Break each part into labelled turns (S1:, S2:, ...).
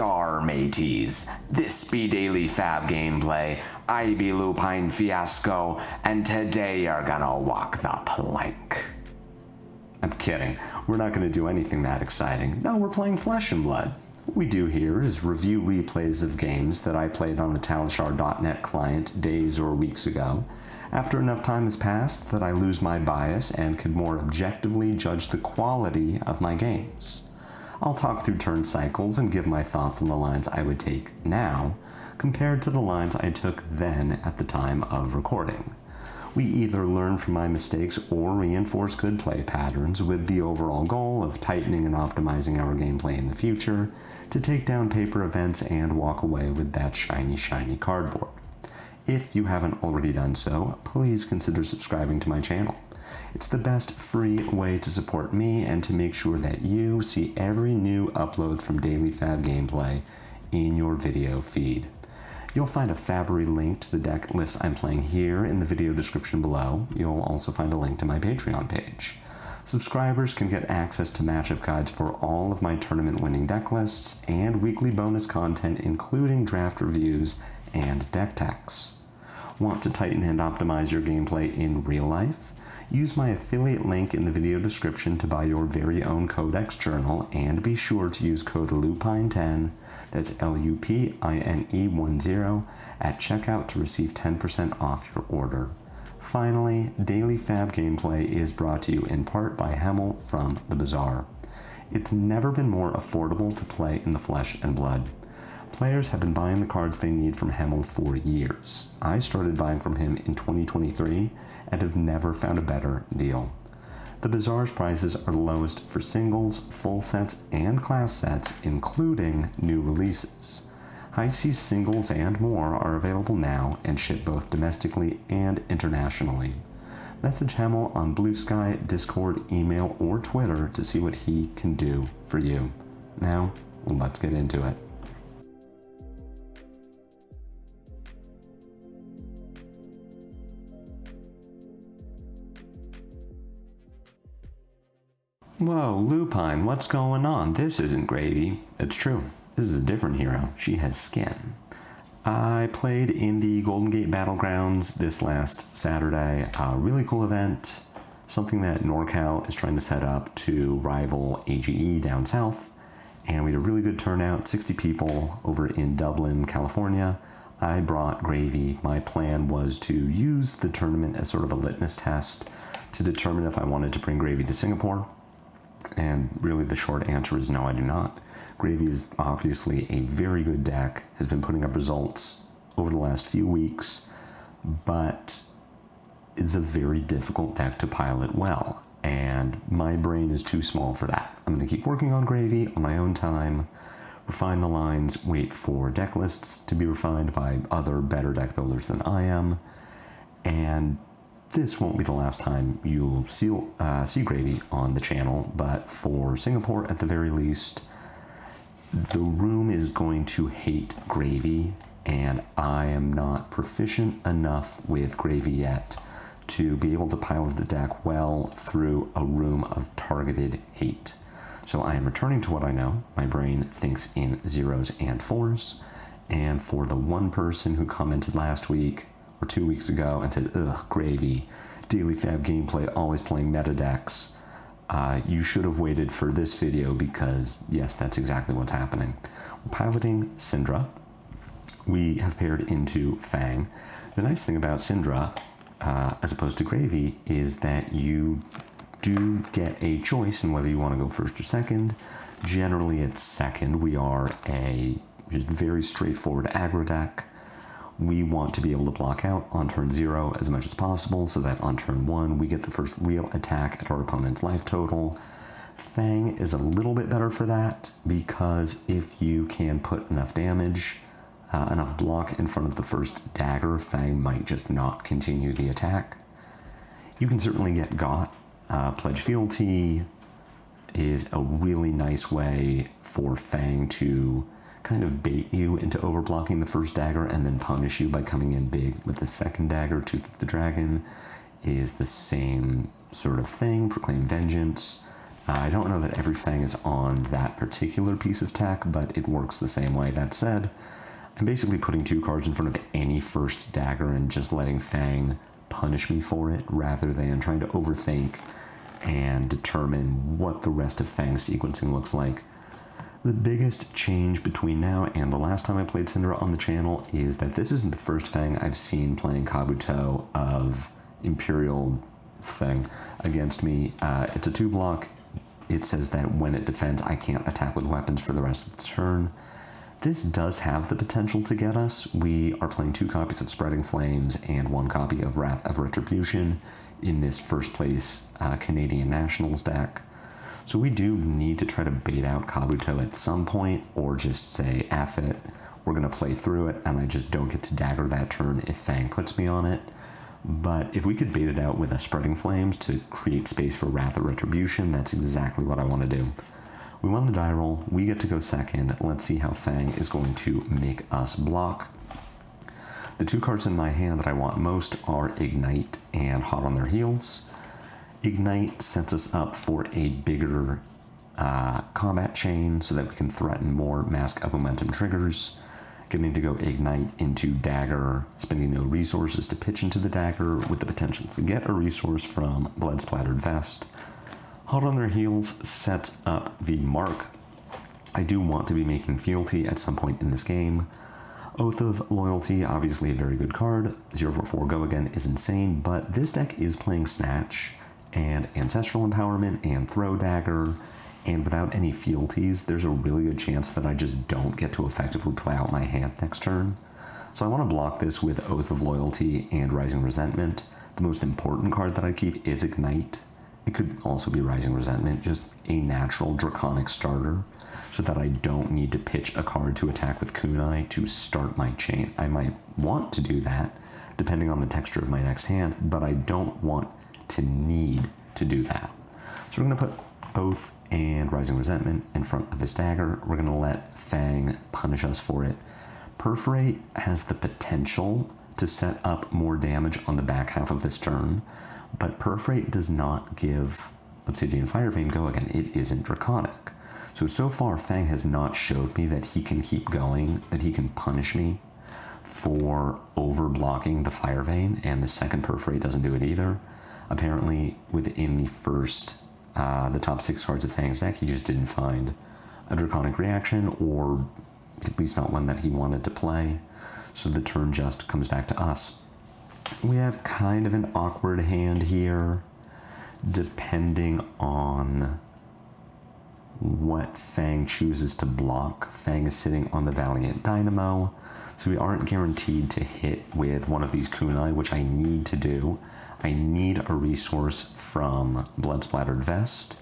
S1: Yar mateys, this be daily FaB gameplay, I be Lupinefiasco, and today you're gonna walk the plank. I'm kidding, we're not gonna do anything that exciting. No, we're playing Flesh and Blood. What we do here is review replays of games that I played on the Talishar.net client days or weeks ago. After enough time has passed that I lose my bias and can more objectively judge the quality of my games. I'll talk through turn cycles and give my thoughts on the lines I would take now, compared to the lines I took then at the time of recording. We either learn from my mistakes or reinforce good play patterns with the overall goal of tightening and optimizing our gameplay in the future to take down paper events and walk away with that shiny cardboard. If you haven't already done so, please consider subscribing to my channel. It's the best free way to support me and to make sure that you see every new upload from Daily FaB Gameplay in your video feed. You'll find a FaBery link to the deck list I'm playing here in the video description below. You'll also find a link to my Patreon page. Subscribers can get access to matchup guides for all of my tournament-winning deck lists and weekly bonus content including draft reviews and deck techs. Want to tighten and optimize your gameplay in real life? Use my affiliate link in the video description to buy your very own Codex journal, and be sure to use code LUPINE10, that's LUPINE10, at checkout to receive 10% off your order. Finally, Daily FaB Gameplay is brought to you in part by Hemel from The Bazaar. It's never been more affordable to play in the Flesh and Blood. Players have been buying the cards they need from Hemel for years. I started buying from him in 2023 and have never found a better deal. The Bazaar's prices are the lowest for singles, full sets, and class sets, including new releases. High Seas singles and more are available now and ship both domestically and internationally. Message Hemel on Blue Sky, Discord, email, or Twitter to see what he can do for you. Now, let's get into it. Whoa, Lupine, what's going on? This isn't Gravy. It's true. This is a different hero. She has skin. I played in the Golden Gate Battlegrounds this last Saturday. A really cool event. Something that NorCal is trying to set up to rival AGE down south. And we had a really good turnout, 60 people over in Dublin, California. I brought Gravy. My plan was to use the tournament as sort of a litmus test to determine if I wanted to bring Gravy to Singapore. And really the short answer is no, I do not. Gravy is obviously a very good deck, has been putting up results over the last few weeks, but it's a very difficult deck to pilot well, and my brain is too small for that. I'm going to keep working on Gravy on my own time, refine the lines, wait for deck lists to be refined by other better deck builders than I am, and this won't be the last time you'll see Gravy on the channel, but for Singapore at the very least, the room is going to hate Gravy, and I am not proficient enough with Gravy yet to be able to pilot the deck well through a room of targeted hate. So I am returning to what I know. My brain thinks in 0s and 4s, and for the one person who commented last week or 2 weeks ago and said, ugh, Gravy, Daily FaB Gameplay, always playing meta decks. You should have waited for this video because, yes, that's exactly what's happening. We're piloting Cindra. We have paired into Fang. The nice thing about Cindra, as opposed to Gravy, is that you do get a choice in whether you want to go first or second. Generally, it's second. We are a just very straightforward aggro deck. We want to be able to block out on turn 0 as much as possible so that on turn 1 we get the first real attack at our opponent's life total. Fang is a little bit better for that because if you can put enough damage, enough block in front of the first dagger, Fang might just not continue the attack. You can certainly get got. Pledge Fealty is a really nice way for Fang to kind of bait you into overblocking the first dagger and then punish you by coming in big with the second dagger. Tooth of the Dragon is the same sort of thing. Proclaim Vengeance I don't know that every Fang is on that particular piece of tech, but it works the same way. That said, I'm basically putting 2 cards in front of any first dagger and just letting Fang punish me for it, rather than trying to overthink and determine what the rest of Fang's sequencing looks like. The biggest change between now and the last time I played Cindra on the channel is that this isn't the first Fang I've seen playing Kabuto of Imperial Fang against me. It's a 2-block. It says that when it defends, I can't attack with weapons for the rest of the turn. This does have the potential to get us. We are playing 2 copies of Spreading Flames and 1 copy of Wrath of Retribution in this first place Canadian Nationals deck. So we do need to try to bait out Kabuto at some point, or just say, F it, we're going to play through it, and I just don't get to dagger that turn if Fang puts me on it. But if we could bait it out with a Spreading Flames to create space for Wrath of Retribution, that's exactly what I want to do. We won the die roll, we get to go second. Let's see how Fang is going to make us block. The 2 cards in my hand that I want most are Ignite and Hot on Their Heels. Ignite sets us up for a bigger combat chain so that we can threaten more Mask of Momentum triggers. Getting to go Ignite into Dagger, spending no resources to pitch into the Dagger with the potential to get a resource from Blood Splattered Vest. Hot on Their Heels sets up the Mark. I do want to be making Fealty at some point in this game. Oath of Loyalty, obviously a very good card. 0/4 Go Again is insane, but this deck is playing Snatch and Ancestral Empowerment and Throw Dagger, and without any fealties, there's a really good chance that I just don't get to effectively play out my hand next turn. So I want to block this with Oath of Loyalty and Rising Resentment. The most important card that I keep is Ignite. It could also be Rising Resentment, just a natural Draconic starter, so that I don't need to pitch a card to attack with Kunai to start my chain. I might want to do that, depending on the texture of my next hand, but I don't want to need to do that. So we're going to put Oath and Rising Resentment in front of this dagger. We're going to let Fang punish us for it. Perforate has the potential to set up more damage on the back half of this turn, but Perforate does not give Obsidian Firevane Go Again. It isn't Draconic. So far, Fang has not showed me that he can keep going, that he can punish me for over-blocking the Firevane, and the second Perforate doesn't do it either. Apparently, within the top 6 cards of Fang's deck, he just didn't find a Draconic reaction, or at least not one that he wanted to play. So the turn just comes back to us. We have kind of an awkward hand here, depending on what Fang chooses to block. Fang is sitting on the Valiant Dynamo, so we aren't guaranteed to hit with one of these Kunai, which I need to do. I need a resource from Blood Splattered Vest,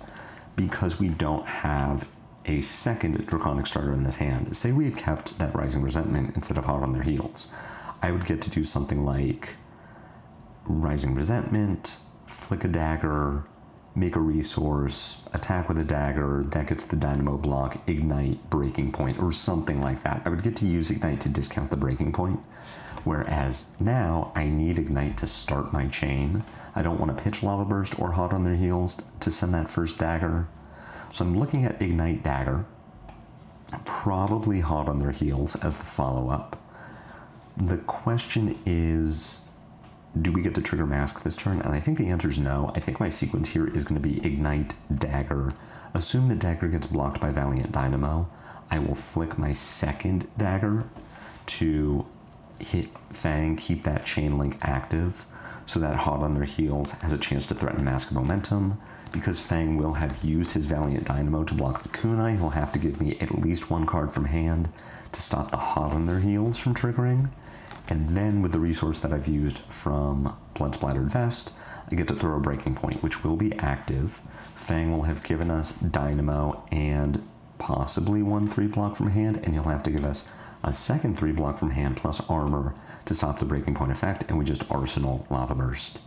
S1: because we don't have a second Draconic starter in this hand. Say we had kept that Rising Resentment instead of Hot on Their Heels. I would get to do something like Rising Resentment, flick a dagger, make a resource, attack with a dagger, that gets the Dynamo block, Ignite, Breaking Point, or something like that. I would get to use Ignite to discount the Breaking Point, whereas now I need Ignite to start my chain. I don't want to pitch Lava Burst or Hot on Their Heels to send that first dagger. So I'm looking at Ignite Dagger, probably Hot on Their Heels as the follow-up. The question is, do we get to trigger Mask this turn? And I think the answer is no. I think my sequence here is going to be Ignite Dagger. Assume the dagger gets blocked by Valiant Dynamo. I will flick my second dagger to hit Fang, keep that chain link active, so that Hot on Their Heels has a chance to threaten Mask of Momentum. Because Fang will have used his Valiant Dynamo to block the Kunai, he'll have to give me at least 1 card from hand to stop the Hot on Their Heels from triggering. And then with the resource that I've used from Blood Splattered Vest, I get to throw a Breaking Point, which will be active. Fang will have given us Dynamo and possibly 1 3-block from hand, and he'll have to give us a second 3-block from hand plus armor to stop the Breaking Point effect, and we just arsenal Lava Burst.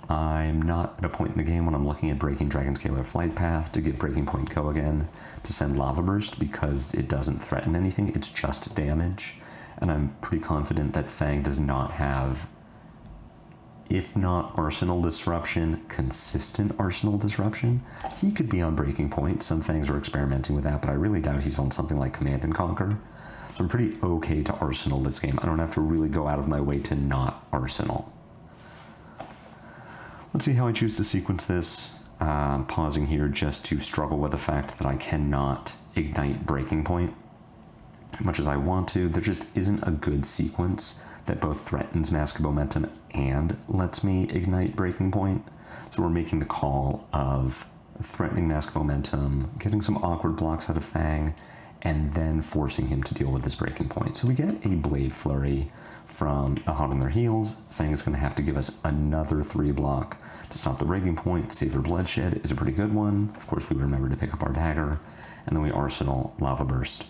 S1: I'm not at a point in the game when I'm looking at breaking Dragonscaler Flight Path to give Breaking Point Go Again to send Lava Burst, because it doesn't threaten anything, it's just damage. And I'm pretty confident that Fang does not have if not Arsenal Disruption, consistent Arsenal Disruption. He could be on Breaking Point. Some Fangs are experimenting with that, but I really doubt he's on something like Command and Conquer. So I'm pretty okay to Arsenal this game. I don't have to really go out of my way to not Arsenal. Let's see how I choose to sequence this. Pausing here just to struggle with the fact that I cannot ignite Breaking Point. Much as I want to, there just isn't a good sequence that both threatens Mask of Momentum and lets me ignite Breaking Point. So we're making the call of threatening Mask of Momentum, getting some awkward blocks out of Fang, and then forcing him to deal with this Breaking Point. So we get a Blade Flurry from a Hot on Their Heels. Fang is going to have to give us another 3 block to stop the Breaking Point. Save Your Bloodshed is a pretty good one. Of course, we remember to pick up our dagger, and then we Arsenal Lava Burst.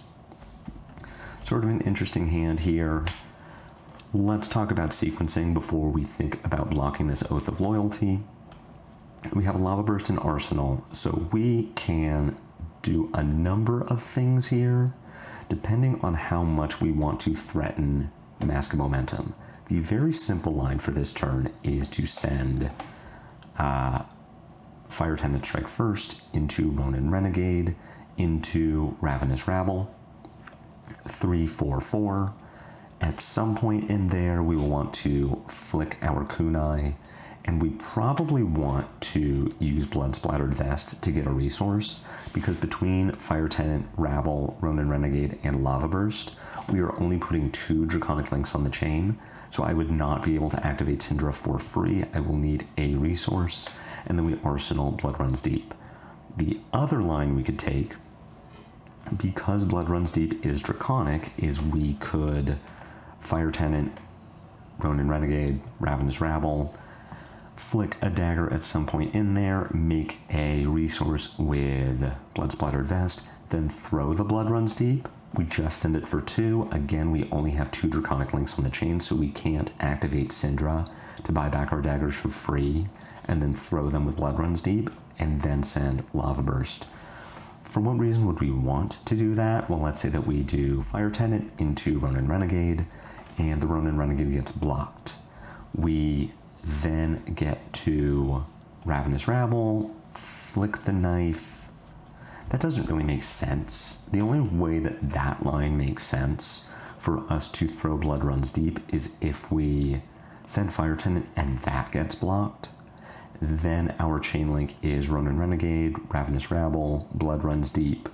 S1: Sort of an interesting hand here. Let's talk about sequencing before we think about blocking this Oath of Loyalty. We have a Lava Burst in Arsenal, so we can do a number of things here, depending on how much we want to threaten Mask of Momentum. The very simple line for this turn is to send Fire Tenant Strike first into Ronin Renegade, into Ravenous Rabble, 3/4/4. At some point in there, we will want to flick our kunai, and we probably want to use Blood Splattered Vest to get a resource, because between Fire Tenant, Rabble, Ronin Renegade, and Lava Burst, we are only putting 2 Draconic Links on the chain, so I would not be able to activate Cindra for free. I will need a resource, and then we Arsenal Blood Runs Deep. The other line we could take, because Blood Runs Deep is Draconic, is we could Fire Tenant, Ronin Renegade, Ravenous Rabble, flick a dagger at some point in there, make a resource with Blood Splattered Vest, then throw the Blood Runs Deep. We just send it for 2. Again, we only have 2 Draconic Links on the chain, so we can't activate Cindra to buy back our daggers for free, and then throw them with Blood Runs Deep, and then send Lava Burst. For what reason would we want to do that? Well, let's say that we do Fire Tenant into Ronin Renegade, and the Ronin Renegade gets blocked. We then get to Ravenous Rabble, flick the knife. That doesn't really make sense. The only way that that line makes sense for us to throw Blood Runs Deep is if we send Fire Tenant and that gets blocked. Then our chain link is Ronin Renegade, Ravenous Rabble, Blood Runs Deep,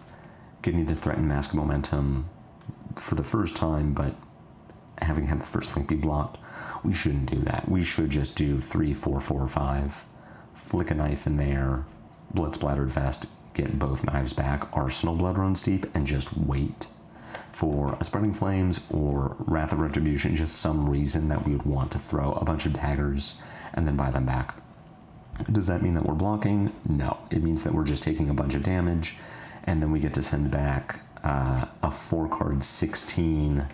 S1: getting to threaten Mask of Momentum for the first time, but having had the first link be blocked. We shouldn't do that. We should just do 3/4/4/5, flick a knife in there, Blood Splattered Vest, get both knives back, Arsenal Blood Runs Deep, and just wait for a Spreading Flames or Wrath of Retribution, just some reason that we would want to throw a bunch of daggers and then buy them back. Does that mean that we're blocking? No. It means that we're just taking a bunch of damage, and then we get to send back a 4-card 16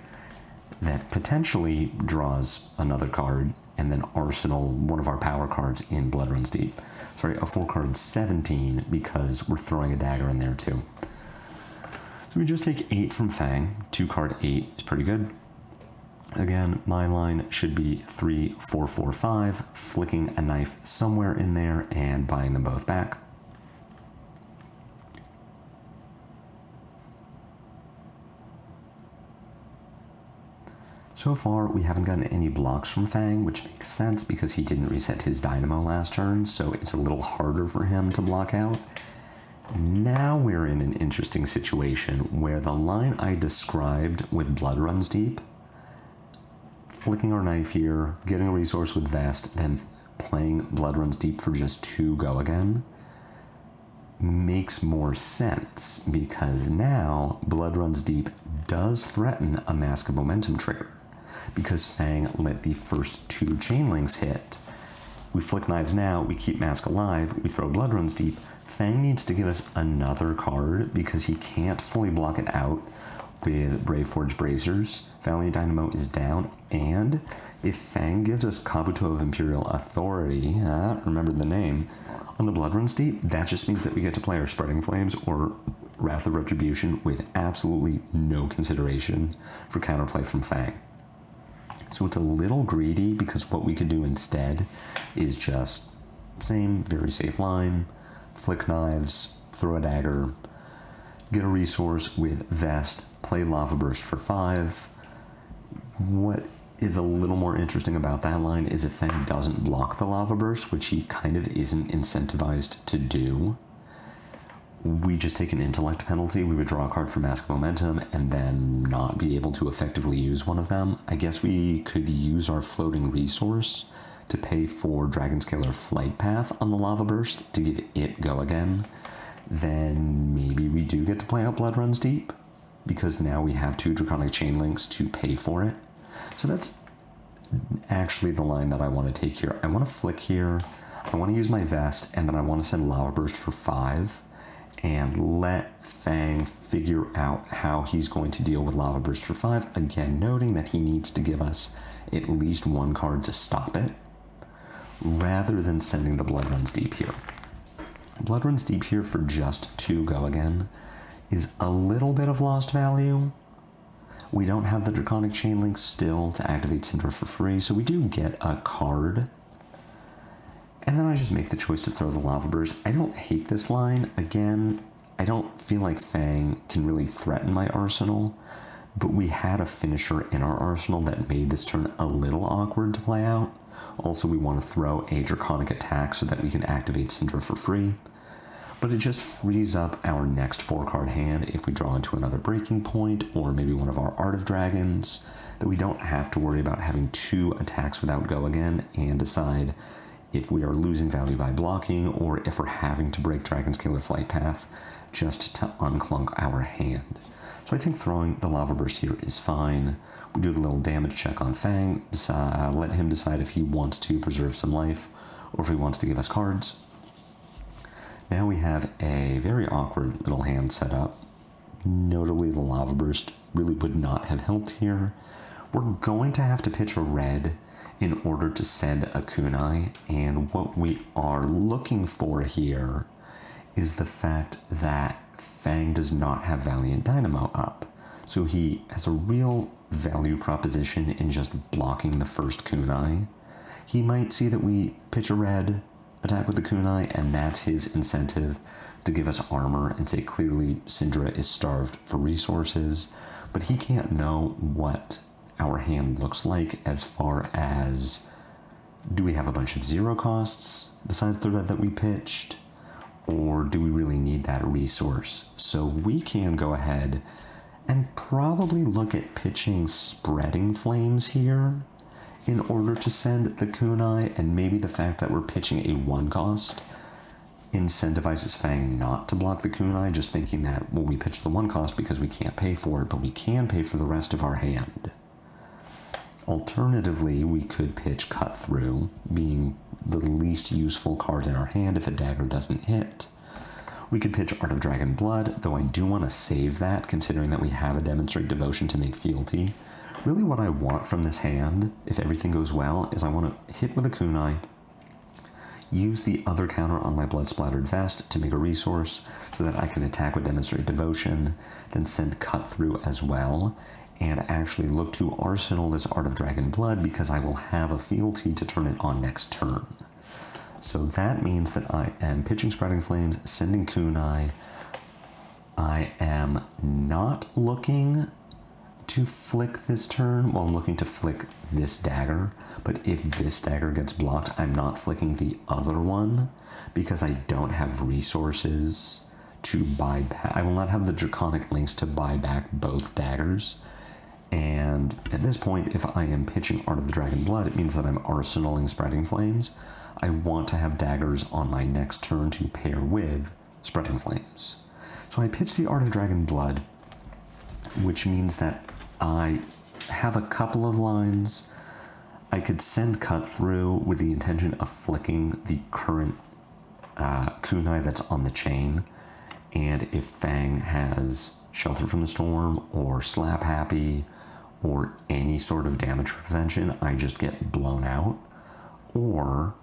S1: that potentially draws another card, and then Arsenal one of our power cards in Blood Runs Deep. Sorry, a 4-card 17, because we're throwing a dagger in there too. So we just take 8 from Fang. 2-card 8 is pretty good. Again, my line should be 3/4/4/5, flicking a knife somewhere in there and buying them both back. So far, we haven't gotten any blocks from Fang, which makes sense because he didn't reset his Dynamo last turn, so it's a little harder for him to block out. Now we're in an interesting situation where the line I described with Blood Runs Deep, flicking our knife here, getting a resource with Vest, then playing Blood Runs Deep for just 2 go again, makes more sense, because now Blood Runs Deep does threaten a Mask of Momentum trigger, because Fang let the first 2 chain links hit. We flick knives now, we keep Mask alive, we throw Blood Runs Deep. Fang needs to give us another card because he can't fully block it out with Brave Forge Bracers. Valiant Dynamo is down, and if Fang gives us Kabuto of Imperial Authority, remember the name, on the Blood Runs Deep, that just means that we get to play our Spreading Flames or Wrath of Retribution with absolutely no consideration for counterplay from Fang. So it's a little greedy because what we could do instead is just same very safe line, flick knives, throw a dagger, get a resource with Vest, play Lava Burst for 5. What is a little more interesting about that line is if Fang doesn't block the Lava Burst, which he kind of isn't incentivized to do, we just take an intellect penalty. We would draw a card for Mask of Momentum and then not be able to effectively use one of them. I guess we could use our floating resource to pay for Dragonscaler Flight Path on the Lava Burst to give it go again. Then maybe we do get to play out Blood Runs Deep, because now we have 2 Draconic Chain Links to pay for it. So that's actually the line that I want to take here. I want to flick here, I want to use my Vest, and then I want to send Lava Burst for 5, and let Fang figure out how he's going to deal with Lava Burst for 5, again noting that he needs to give us at least 1 card to stop it, rather than sending the Blood Runs Deep here. Blood Runs Deep here for just 2 go again is a little bit of lost value. We don't have the Draconic Chain Link still to activate Cindra for free, so we do get a card. And then I just make the choice to throw the Lava Burst. I don't hate this line. Again, I don't feel like Fang can really threaten my arsenal, but we had a finisher in our arsenal that made this turn a little awkward to play out. Also, we want to throw a Draconic attack so that we can activate Cindra for free. But it just frees up our next 4-card hand if we draw into another Breaking Point, or maybe one of our Art of Dragons, that we don't have to worry about having 2 attacks without go again and decide if we are losing value by blocking, or if we're having to break Dragonscaler Flight Path just to unclunk our hand. So I think throwing the Lava Burst here is fine. We do a little damage check on Fang, let him decide if he wants to preserve some life, or if he wants to give us cards. Now we have a very awkward little hand set up. Notably, the Lava Burst really would not have helped here. We're going to have to pitch a red in order to send a kunai, and what we are looking for here is the fact that Fang does not have Valiant Dynamo up. So he has a real value proposition in just blocking the first kunai. He might see that we pitch a red, attack with the kunai, and that's his incentive to give us armor and say clearly Cindra is starved for resources, but he can't know what our hand looks like as far as, do we have a bunch of 0 costs besides the red that we pitched, or do we really need that resource? So we can go ahead and probably look at pitching Spreading Flames here in order to send the kunai, and maybe the fact that we're pitching a 1 cost incentivizes Fang not to block the kunai, just thinking that, well, we pitched the 1 cost because we can't pay for it, but we can pay for the rest of our hand. Alternatively, we could pitch Cut Through, being the least useful card in our hand if a dagger doesn't hit. We could pitch Art of Dragon Blood, though I do want to save that, considering that we have a Demonstrate Devotion to make fealty. Really what I want from this hand, if everything goes well, is I want to hit with a kunai, use the other counter on my Blood Splattered Vest to make a resource so that I can attack with Demonstrate Devotion, then send Cut Through as well, and actually look to arsenal this Art of Dragon Blood because I will have a fealty to turn it on next turn. So that means that I am pitching Spreading Flames, sending kunai. I am not looking to flick this turn. Well, I'm looking to flick this dagger, but if this dagger gets blocked, I'm not flicking the other one because I don't have resources to buy back. I will not have the Draconic Links to buy back both daggers. And at this point, if I am pitching Art of the Dragon Blood, it means that I'm arsenaling Spreading Flames. I want to have daggers on my next turn to pair with Spreading Flames. So I pitch the Art of Dragon Blood, which means that I have a couple of lines. I could send Cut Through with the intention of flicking the current kunai that's on the chain, and if Fang has Shelter from the Storm or Slap Happy or any sort of damage prevention, I just get blown out. Or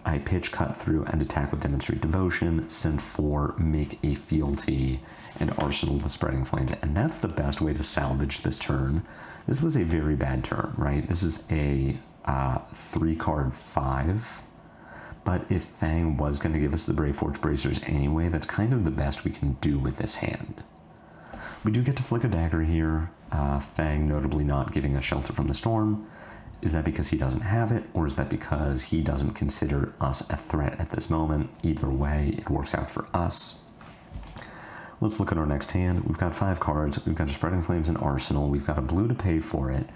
S1: I pitch Cut Through and attack with Demonstrate Devotion, send 4, make a fealty, and arsenal the Spreading Flames. And that's the best way to salvage this turn, This was a very bad turn, right? This is a 3-card 5. But if Fang was going to give us the Brave Forge Bracers anyway, that's kind of the best we can do with this hand. We do get to flick a dagger here, Fang notably not giving us Shelter from the Storm. Is that because he doesn't have it, or is that because he doesn't consider us a threat at this moment? Either way, it works out for us. Let's look at our next hand. We've got 5 cards. We've got a Spreading Flames and Arsenal. We've got a blue to pay for it.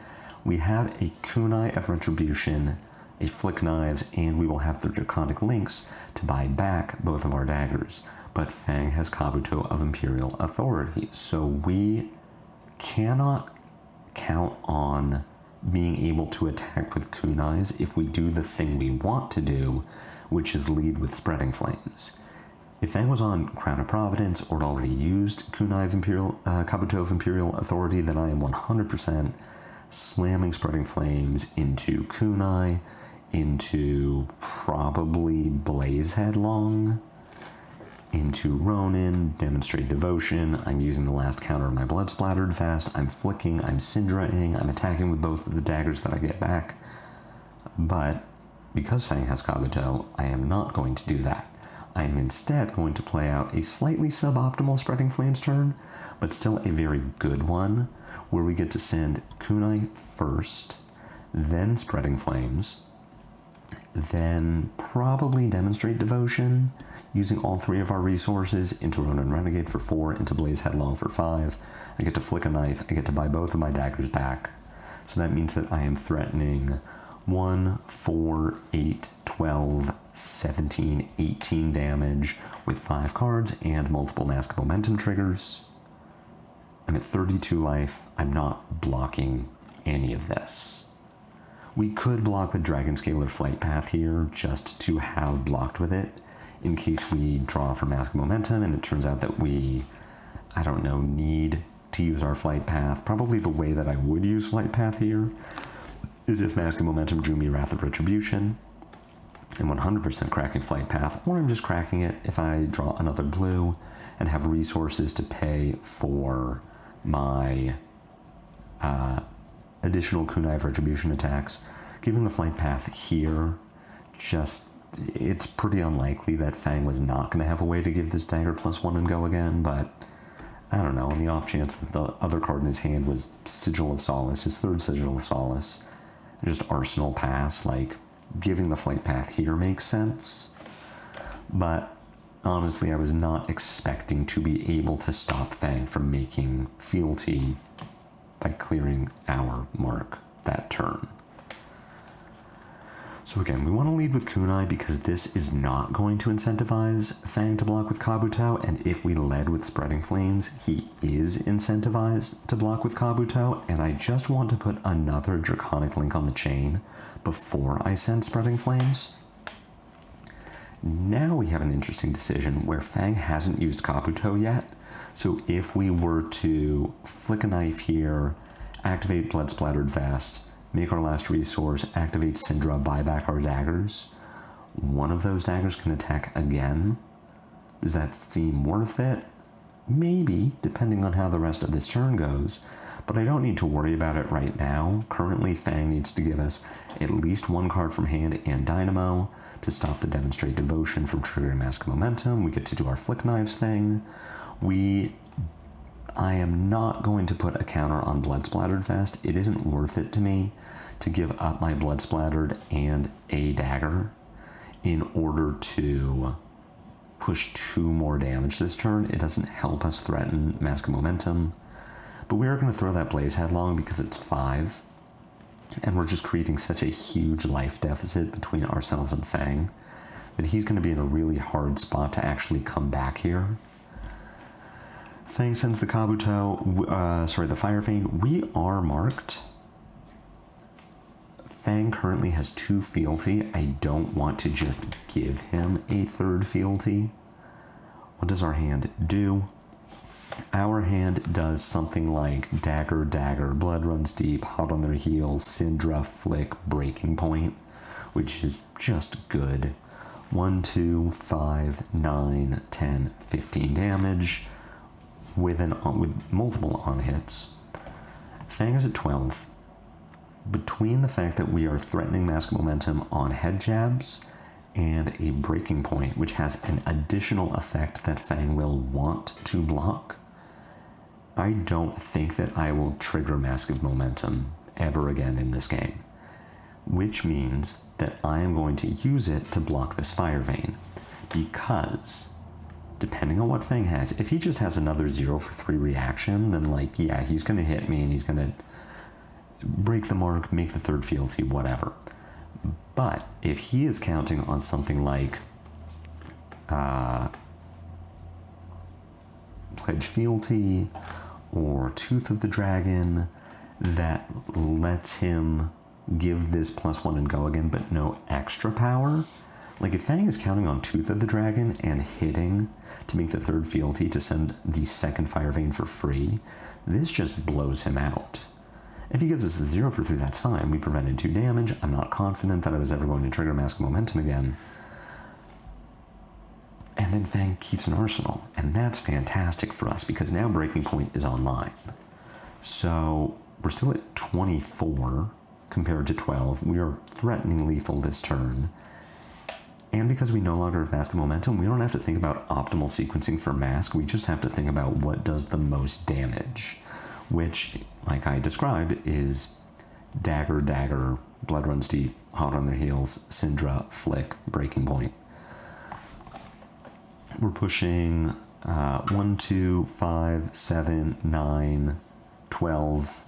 S1: We have a Kunai of Retribution, a Flick Knives, and we will have the Draconic Links to buy back both of our daggers. But Fang has Kabuto of Imperial Authority, so we cannot count on being able to attack with kunais if we do the thing we want to do, which is lead with Spreading Flames. If Fang was on Crown of Providence or had already used Kunai of Kabuto of Imperial Authority, then I am 100% slamming Spreading Flames into kunai, into probably Blaze Headlong, into Ronin, Demonstrate Devotion. I'm using the last counter of my Blood Splattered Vest. I'm flicking, I'm Cindraing, I'm attacking with both of the daggers that I get back. But because Fang has Kabuto, I am not going to do that. I am instead going to play out a slightly suboptimal Spreading Flames turn, but still a very good one, where we get to send Kunai first, then Spreading Flames, then probably Demonstrate Devotion, using all 3 of our resources, into Ronin Renegade for 4, into Blaze Headlong for 5. I get to flick a knife, I get to buy both of my daggers back. So that means that I am threatening 1, 4, 8, 12, 17, 18 damage with 5 cards and multiple Mask of Momentum triggers. I'm at 32 life. I'm not blocking any of this. We could block with Dragon Scale or Flight Path here, just to have blocked with it, in case we draw for Mask of Momentum and it turns out that we, I don't know, need to use our Flight Path. Probably the way that I would use Flight Path here is if Mask of Momentum drew me Wrath of Retribution, and 100% cracking Flight Path, or I'm just cracking it if I draw another blue and have resources to pay for my additional Kunai of Retribution attacks. Given the Flight Path here, it's pretty unlikely that Fang was not going to have a way to give this dagger +1 and go again, but I don't know, on the off chance that the other card in his hand was Sigil of Solace, his 3rd Sigil of Solace, just Arsenal Pass, like, giving the Flight Path here makes sense. But honestly, I was not expecting to be able to stop Fang from making fealty by clearing our mark that turn. So again, we want to lead with Kunai because this is not going to incentivize Fang to block with Kabuto, and if we led with Spreading Flames, he is incentivized to block with Kabuto, and I just want to put another Draconic Link on the chain before I send Spreading Flames. Now we have an interesting decision where Fang hasn't used Kabuto yet, so if we were to flick a knife here, activate Blood Splattered Vest, make our last resource, activate Cindra, buy back our daggers, one of those daggers can attack again. Does that seem worth it? Maybe, depending on how the rest of this turn goes, but I don't need to worry about it right now. Currently, Fang needs to give us at least 1 card from hand and Dynamo to stop the Demonstrate Devotion from triggering Mask of Momentum. We get to do our Flick Knives thing. I am not going to put a counter on Blood Splattered Vest. It isn't worth it to me to give up my Blood Splattered and a dagger in order to push 2 more damage this turn. It doesn't help us threaten Mask of Momentum, but we are going to throw that Blaze Headlong because it's 5, and we're just creating such a huge life deficit between ourselves and Fang that he's going to be in a really hard spot to actually come back here. Fang sends the Kabuto, the Fire Fiend. We are marked. Fang currently has 2 fealty. I don't want to just give him a 3rd fealty. What does our hand do? Our hand does something like Dagger, Dagger, Blood Runs Deep, Hot on Their Heels, Cindra, Flick, Breaking Point, which is just good. 1, 2, 5, 9, 10, 15 damage with multiple on hits. Fang is at 12. Between the fact that we are threatening Mask Momentum on head jabs and a breaking point, which has an additional effect that Fang will want to block, I don't think that I will trigger Mask of Momentum ever again in this game, which means that I am going to use it to block this Fire Vein, because depending on what Fang has, if he just has another 0 for 3 reaction, then like, yeah, he's going to hit me and he's going to break the mark, make the third fealty, whatever. But if he is counting on something like Pledge Fealty or Tooth of the Dragon that lets him give this +1 and go again, but no extra power, like if Fang is counting on Tooth of the Dragon and hitting to make the third fealty to send the second Fire Vein for free, this just blows him out. If he gives us a 0 for 3, that's fine. We prevented 2 damage. I'm not confident that I was ever going to trigger Mask of Momentum again. And then Fang keeps an arsenal, and that's fantastic for us because now Breaking Point is online. So we're still at 24 compared to 12. We are threatening lethal this turn. And because we no longer have Mask of Momentum, we don't have to think about optimal sequencing for Mask. We just have to think about what does the most damage, which, like I described, is Dagger, Dagger, Blood Runs Deep, Hot on Their Heels, Cindra, Flick, Breaking Point. We're pushing 1, 2, 5, 7, 9, 12,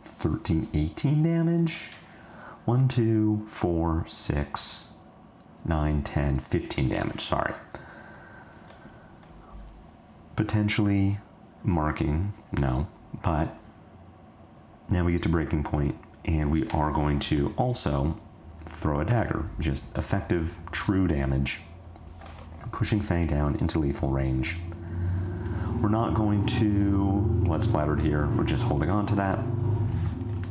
S1: 13, 18 damage. 1, 2, 4, 6, 9, 10, 15 damage, sorry. Potentially marking, no, but now we get to Breaking Point, and we are going to also throw a dagger, just effective, true damage, pushing Fang down into lethal range. We're not going to Blood Splattered here, we're just holding on to that.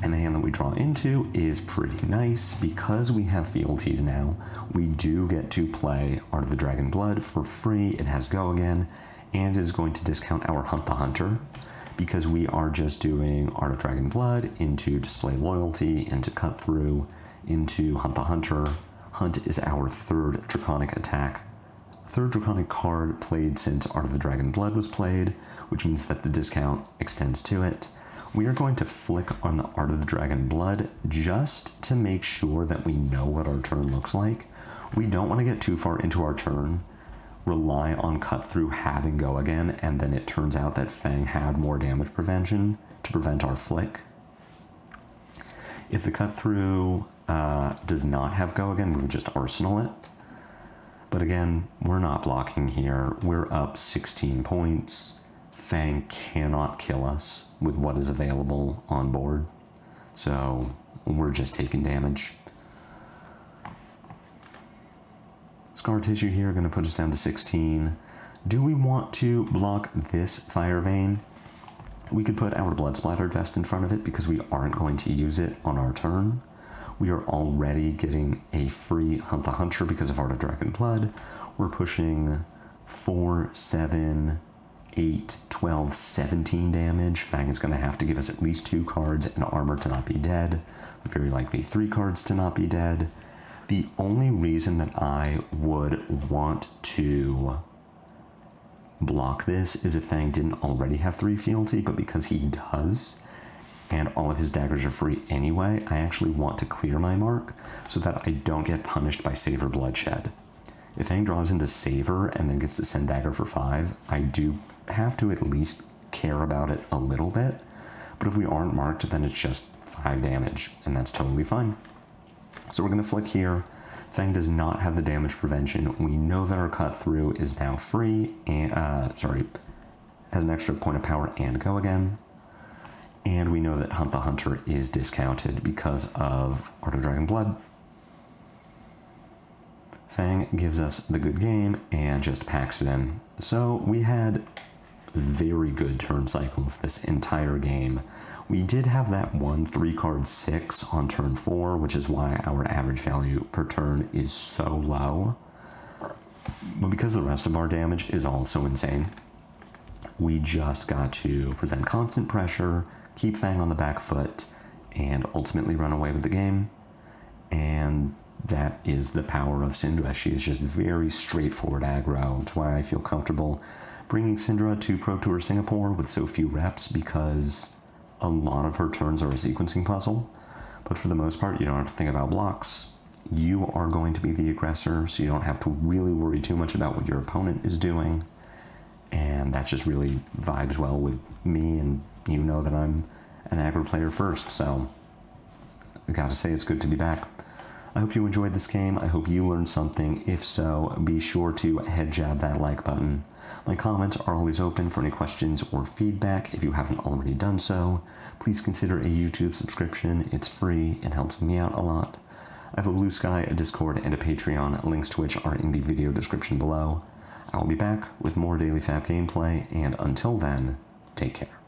S1: And the hand that we draw into is pretty nice. Because we have fealties now, we do get to play Art of the Dragon Blood for free. It has Go Again, and is going to discount our Hunt the Hunter, because we are just doing Art of Dragon Blood into Display Loyalty, into Cut Through, into Hunt the Hunter. Hunt is our third Draconic attack. Third Draconic card played since Art of the Dragon Blood was played, which means that the discount extends to it. We are going to flick on the Art of the Dragon Blood just to make sure that we know what our turn looks like. We don't want to get too far into our turn, rely on Cut Through having Go Again, and then it turns out that Fang had more damage prevention to prevent our flick. If the Cut Through does not have Go Again, we would just Arsenal it. But again, we're not blocking here. We're up 16 points. Fang cannot kill us with what is available on board, so we're just taking damage. Scar Tissue here, going to put us down to 16. Do we want to block this Fire Vein? We could put our Blood Splattered Vest in front of it because we aren't going to use it on our turn. We are already getting a free Hunt the Hunter because of Art of Dragon Blood. We're pushing 4, 7, 8, 12, 17 damage. Fang is going to have to give us at least 2 cards and armor to not be dead. Very likely 3 cards to not be dead. The only reason that I would want to block this is if Fang didn't already have 3 fealty, but because he does, and all of his daggers are free anyway, I actually want to clear my mark so that I don't get punished by Savor Bloodshed. If Fang draws into Savor and then gets to send dagger for 5, I do have to at least care about it a little bit, but if we aren't marked, then it's just 5 damage, and that's totally fine. So we're going to flick here. Fang does not have the damage prevention. We know that our Cut Through is now free, and has an extra point of power and Go Again. And we know that Hunt the Hunter is discounted because of Art of Dragon Blood. Fang gives us the good game and just packs it in. So we had very good turn cycles this entire game. We did have that one 3-card 6 on turn 4, which is why our average value per turn is so low. But because the rest of our damage is also insane, we just got to present constant pressure, keep Fang on the back foot, and ultimately run away with the game. And that is the power of Cindra. She is just very straightforward aggro. That's why I feel comfortable bringing Cindra to Pro Tour Singapore with so few reps, because a lot of her turns are a sequencing puzzle. But for the most part, you don't have to think about blocks. You are going to be the aggressor, so you don't have to really worry too much about what your opponent is doing. And that just really vibes well with me, and you know that I'm an aggro player first, so I gotta say it's good to be back. I hope you enjoyed this game. I hope you learned something. If so, be sure to head jab that like button. My comments are always open for any questions or feedback. If you haven't already done so, please consider a YouTube subscription. It's free and helps me out a lot. I have a Blue Sky, a Discord, and a Patreon, links to which are in the video description below. I will be back with more daily FaB gameplay, and until then, take care.